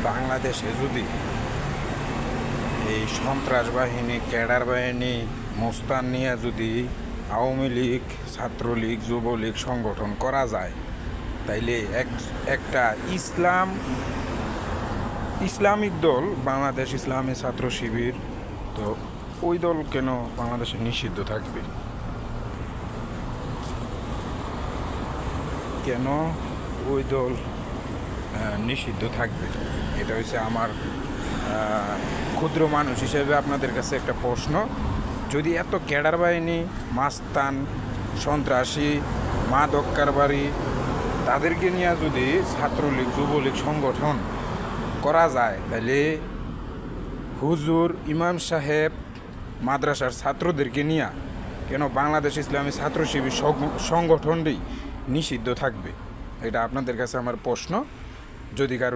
বাংলাদেশে যদি এই সন্ত্রাস বাহিনী, ক্যাডার বাহিনী, মোস্তান নিয়ে যদি আওয়ামী লীগ, ছাত্রলীগ, যুবলীগ সংগঠন করা যায়, তাইলে একটা ইসলামিক দল, বাংলাদেশ ইসলামী ছাত্র শিবির, তো ওই দল কেন বাংলাদেশে নিষিদ্ধ থাকবে? কেন ওই দল নিষিদ্ধ থাকবে? এটা হচ্ছে আমার ক্ষুদ্র মানুষ হিসেবে আপনাদের কাছে একটা প্রশ্ন। যদি এত ক্যাডার বাহিনী, মাস্তান, সন্ত্রাসী, মাদক কারবারি, তাদেরকে নিয়ে যদি ছাত্রলীগ, যুবলীগ সংগঠন করা যায়, তাহলে হুজুর, ইমাম সাহেব, মাদ্রাসার ছাত্রদেরকে নিয়ে কেন বাংলাদেশ ইসলামী ছাত্র শিবির সংগঠনটি নিষিদ্ধ থাকবে? এটা আপনাদের কাছে আমার প্রশ্ন। যদি কারো